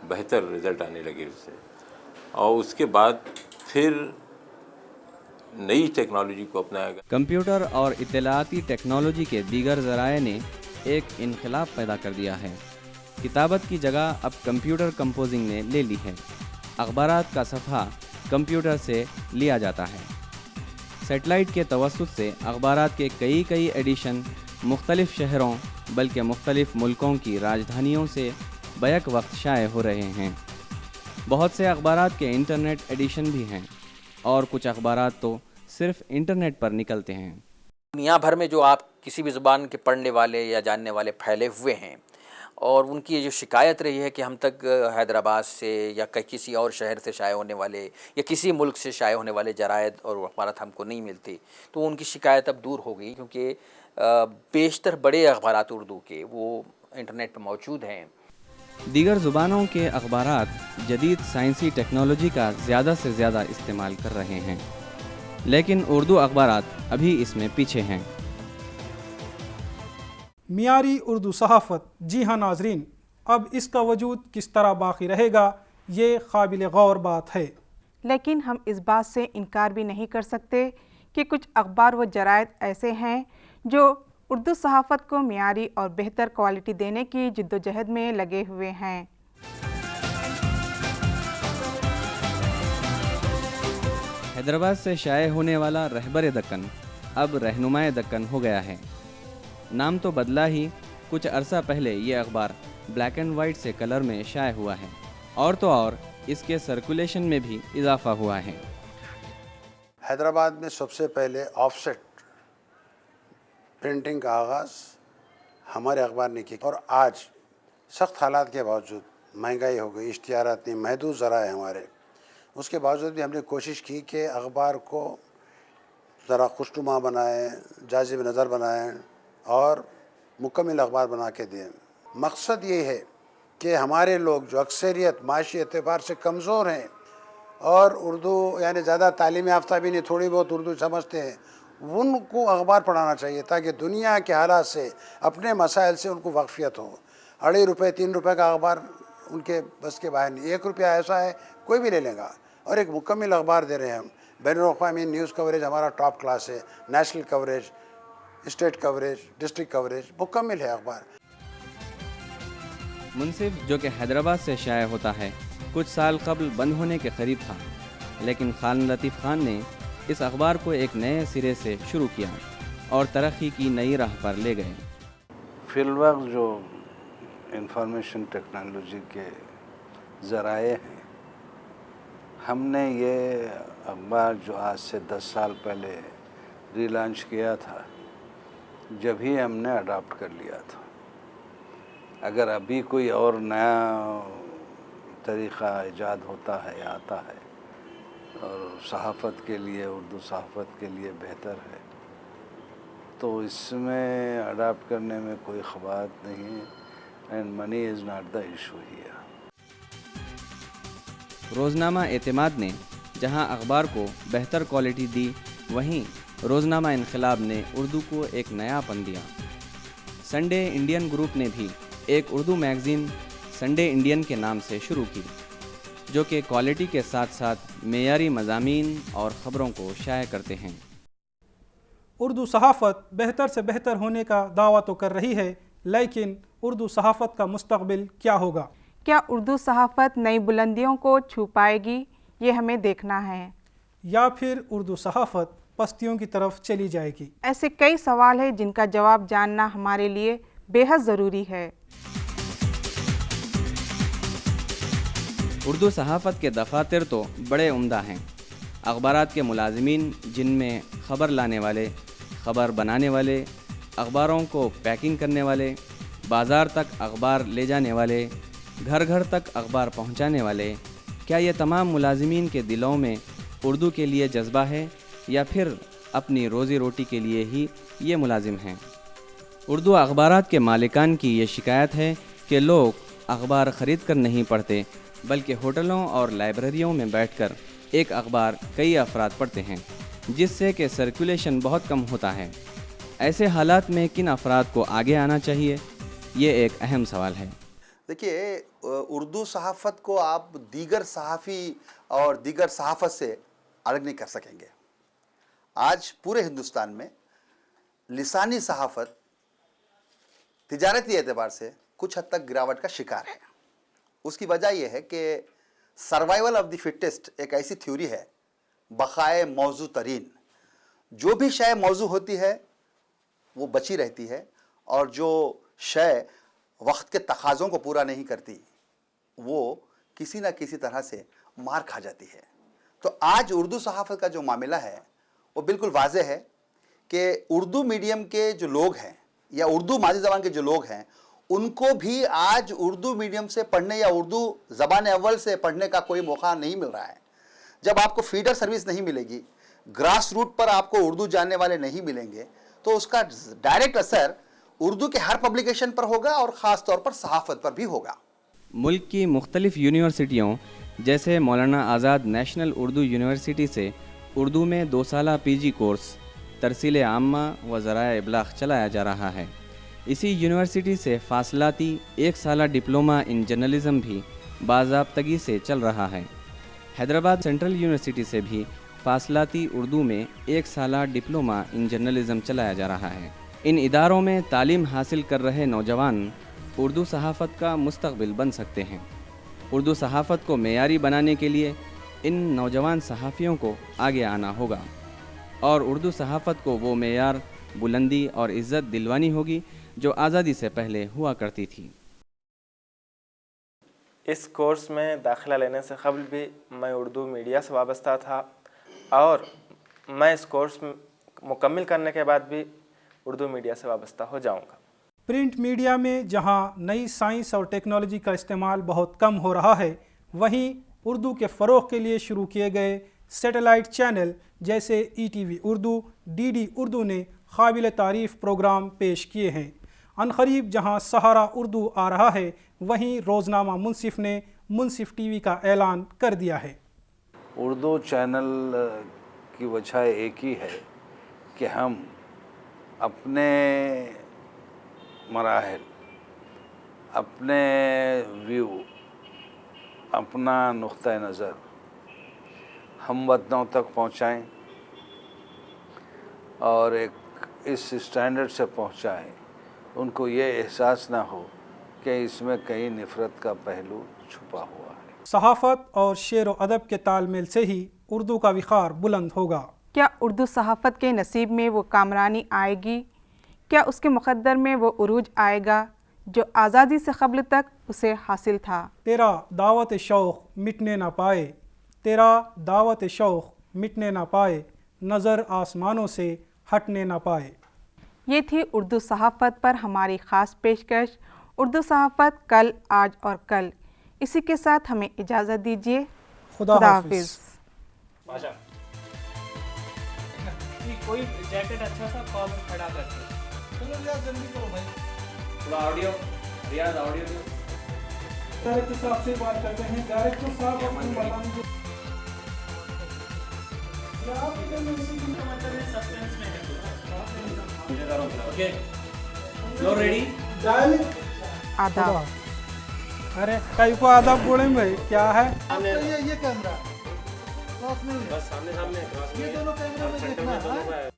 بہتر رزلٹ آنے لگے اس سے، اور اس کے بعد پھر نئی ٹیکنالوجی کو اپنایا گیا۔ کمپیوٹر اور اطلاعاتی ٹیکنالوجی کے دیگر ذرائع نے ایک انقلاب پیدا کر دیا ہے۔ کتابت کی جگہ اب کمپیوٹر کمپوزنگ نے لے لی ہے۔ اخبارات کا صفحہ کمپیوٹر سے لیا جاتا ہے۔ سیٹلائٹ کے توسط سے اخبارات کے کئی ایڈیشن مختلف شہروں بلکہ مختلف ملکوں کی راجدھانیوں سے بیک وقت شائع ہو رہے ہیں۔ بہت سے اخبارات کے انٹرنیٹ ایڈیشن بھی ہیں، اور کچھ اخبارات تو صرف انٹرنیٹ پر نکلتے ہیں۔ دنیا بھر میں جو آپ کسی بھی زبان کے پڑھنے والے یا جاننے والے پھیلے ہوئے ہیں، اور ان کی جو شکایت رہی ہے کہ ہم تک حیدرآباد سے یا کسی اور شہر سے شائع ہونے والے یا کسی ملک سے شائع ہونے والے جرائد اور اخبارات ہم کو نہیں ملتی، تو ان کی شکایت اب دور ہو گئی، کیونکہ بیشتر بڑے اخبارات اردو کے وہ انٹرنیٹ پہ موجود ہیں۔ دیگر زبانوں کے اخبارات جدید سائنسی ٹیکنالوجی کا زیادہ سے زیادہ استعمال کر رہے ہیں، لیکن اردو اخبارات ابھی اس میں پیچھے ہیں۔ معیاری اردو صحافت، جی ہاں ناظرین، اب اس کا وجود کس طرح باقی رہے گا، یہ قابل غور بات ہے۔ لیکن ہم اس بات سے انکار بھی نہیں کر سکتے کہ کچھ اخبار و جرائد ایسے ہیں جو اردو صحافت کو معیاری اور بہتر کوالٹی دینے کی جدوجہد میں لگے ہوئے ہیں۔ حیدرآباد سے شائع ہونے والا رہبر دکن اب رہنمائے دکن ہو گیا ہے۔ نام تو بدلا ہی، کچھ عرصہ پہلے یہ اخبار بلیک اینڈ وائٹ سے کلر میں شائع ہوا ہے، اور تو اور اس کے سرکولیشن میں بھی اضافہ ہوا ہے۔ حیدرآباد میں سب سے پہلے آف سیٹ پرنٹنگ کا آغاز ہمارے اخبار نے کیا، اور آج سخت حالات کے باوجود، مہنگائی ہو گئی، اشتہارات نہیں، محدود ذرائع ہمارے، اس کے باوجود بھی ہم نے کوشش کی کہ اخبار کو ذرا خوشنما بنائیں، جاذب نظر بنائیں اور مکمل اخبار بنا کے دیں۔ مقصد یہ ہے کہ ہمارے لوگ جو اکثریت معاشی اعتبار سے کمزور ہیں اور اردو یعنی زیادہ تعلیم یافتہ بھی نہیں، تھوڑی بہت اردو سمجھتے ہیں، ان کو اخبار پڑھانا چاہیے تاکہ دنیا کے حالات سے، اپنے مسائل سے ان کو واقفیت ہو۔ 2.5 روپے 3 روپے کا اخبار ان کے بس کے باہر نہیں، 1 روپیہ ایسا ہے کوئی بھی لے لے گا، اور ایک مکمل اخبار دے رہے ہیں ہم۔ بین الاقوامی نیوز کوریج ہمارا ٹاپ کلاس ہے، national coverage, state coverage, district coverage مکمل ہے اخبار۔ منصف، جو کہ حیدرآباد سے شائع ہوتا ہے، کچھ سال قبل بند ہونے کے قریب تھا، لیکن خان لطیف خان نے اس اخبار کو ایک نئے سرے سے شروع کیا اور ترقی کی نئی راہ پر لے گئے۔ فی الوقت جو انفارمیشن ٹیکنالوجی کے ذرائع ہیں، ہم نے یہ اخبار جو آج سے 10 سال پہلے ری لانچ کیا تھا، جب ہی ہم نے اڈاپٹ کر لیا تھا۔ اگر ابھی کوئی اور نیا طریقہ ایجاد ہوتا ہے یا آتا ہے اور صحافت کے لیے، اردو صحافت کے لیے بہتر ہے، تو اس میں اڈاپٹ کرنے میں کوئی خبات نہیں ہے، and money is not the issue here. روزنامہ اعتماد نے جہاں اخبار کو بہتر کوالٹی دی، وہیں روزنامہ انقلاب نے اردو کو ایک نیا پن دیا۔ سنڈے انڈین گروپ نے بھی ایک اردو میگزین سنڈے انڈین کے نام سے شروع کی، جو کہ کوالٹی کے ساتھ ساتھ معیاری مضامین اور خبروں کو شائع کرتے ہیں۔ اردو صحافت بہتر سے بہتر ہونے کا دعویٰ تو کر رہی ہے، لیکن اردو صحافت کا مستقبل کیا ہوگا؟ کیا اردو صحافت نئی بلندیوں کو چھو پائے گی؟ یہ ہمیں دیکھنا ہے۔ یا پھر اردو صحافت پستیوں کی طرف چلی جائے گی؟ ایسے کئی سوال ہیں جن کا جواب جاننا ہمارے لیے بے حد ضروری ہے۔ اردو صحافت کے دفاتر تو بڑے عمدہ ہیں۔ اخبارات کے ملازمین، جن میں خبر لانے والے، خبر بنانے والے، اخباروں کو پیکنگ کرنے والے، بازار تک اخبار لے جانے والے، گھر گھر تک اخبار پہنچانے والے، کیا یہ تمام ملازمین کے دلوں میں اردو کے لیے جذبہ ہے، یا پھر اپنی روزی روٹی کے لیے ہی یہ ملازم ہیں؟ اردو اخبارات کے مالکان کی یہ شکایت ہے کہ لوگ اخبار خرید کر نہیں پڑھتے، بلکہ ہوٹلوں اور لائبریریوں میں بیٹھ کر ایک اخبار کئی افراد پڑھتے ہیں، جس سے کہ سرکولیشن بہت کم ہوتا ہے۔ ایسے حالات میں کن افراد کو آگے آنا چاہیے؟ یہ ایک اہم سوال ہے۔ دیکھیے اردو صحافت کو آپ دیگر صحافی اور دیگر صحافت سے الگ نہیں کر سکیں گے. آج پورے ہندوستان میں لسانی صحافت تجارتی اعتبار سے کچھ حد تک گراوٹ کا شکار ہے. اس کی وجہ یہ ہے کہ سروائیول آف دی فٹسٹ ایک ایسی تھیوری ہے، بقائے موضوع ترین. جو بھی شے موضوع ہوتی ہے وہ بچی رہتی ہے، اور جو شے وقت کے تقاضوں کو پورا نہیں کرتی وہ کسی نہ کسی طرح سے مار کھا جاتی ہے. تو آج اردو صحافت کا جو معاملہ ہے وہ بالکل واضح ہے کہ اردو میڈیم کے جو لوگ ہیں یا اردو مادری زبان کے جو لوگ ہیں ان کو بھی آج اردو میڈیم سے پڑھنے یا اردو زبان اول سے پڑھنے کا کوئی موقع نہیں مل رہا ہے. جب آپ کو فیڈر سروس نہیں ملے گی، گراس روٹ پر آپ کو اردو جاننے والے نہیں ملیں گے، تو اس کا ڈائریکٹ اثر اردو کے ہر پبلیکیشن پر ہوگا اور خاص طور پر صحافت پر بھی ہوگا. ملک کی مختلف یونیورسٹیوں جیسے مولانا آزاد نیشنل اردو یونیورسٹی سے اردو میں 2 سالہ PG کورس ترسیل عامہ و ذرائع ابلاغ چلایا جا رہا ہے. اسی یونیورسٹی سے فاصلاتی 1 سالہ ڈپلومہ ان جرنلزم بھی باضابطگی سے چل رہا ہے. حیدرآباد سینٹرل یونیورسٹی سے بھی فاصلاتی اردو میں 1 سالہ ڈپلومہ ان جرنلزم چلایا جا رہا ہے. ان اداروں میں تعلیم حاصل کر رہے نوجوان اردو صحافت کا مستقبل بن سکتے ہیں. اردو صحافت کو معیاری بنانے کے لیے ان نوجوان صحافیوں کو آگے آنا ہوگا، اور اردو صحافت کو وہ معیار، بلندی اور عزت دلوانی ہوگی جو آزادی سے پہلے ہوا کرتی تھی. اس کورس میں داخلہ لینے سے قبل بھی میں اردو میڈیا سے وابستہ تھا، اور میں اس کورس مکمل کرنے کے بعد بھی اردو میڈیا سے وابستہ ہو جاؤں گا. پرنٹ میڈیا میں جہاں نئی سائنس اور ٹیکنالوجی کا استعمال بہت کم ہو رہا ہے، وہیں اردو کے فروغ کے لیے شروع کیے گئے سیٹلائٹ چینل جیسے ETV اردو، DD اردو نے قابل تعریف پروگرام پیش کیے ہیں. عنقریب جہاں سہارا اردو آ رہا ہے، وہیں روزنامہ منصف نے منصف TV کا اعلان کر دیا ہے. اردو چینل کی وجہ ایک ہی ہے کہ ہم اپنے مراحل، اپنے ویو، اپنا نقطہ نظر ہم وطنوں تک پہنچائیں، اور ایک اس اسٹینڈرڈ سے پہنچائیں ان کو یہ احساس نہ ہو کہ اس میں کئی نفرت کا پہلو چھپا ہوا ہے. صحافت اور شعر و ادب کے تال میل سے ہی اردو کا وقار بلند ہوگا. کیا اردو صحافت کے نصیب میں وہ کامرانی آئے گی؟ کیا اس کے مقدر میں وہ عروج آئے گا جو آزادی سے قبل تک اسے حاصل تھا؟ تیرا دعوت شوق مٹنے نہ پائے، تیرا دعوت شوق مٹنے نہ پائے، نظر آسمانوں سے ہٹنے نہ پائے. یہ تھی اردو صحافت پر ہماری خاص پیشکش. اردو صحافت کل، آج اور کل. اسی کے ساتھ ہمیں اجازت دیجیے. خدا حافظ. کوئی جیکٹ اچھا سا کال کھڑا کرتے. چلو ریاض جلدی کرو بھائی. تھوڑا آڈیو، ریاض آڈیو دو. ڈائریکٹر صاحب سے بات کرتے ہیں. ڈائریکٹر صاحب اپنی بتائیں گے. Okay you ready. آداب. ارے کئی کو آداب بولیں بھائی، کیا ہے یہ کیمرہ بس سامنے یہ دونوں کیمرے میں دیکھنا ہے.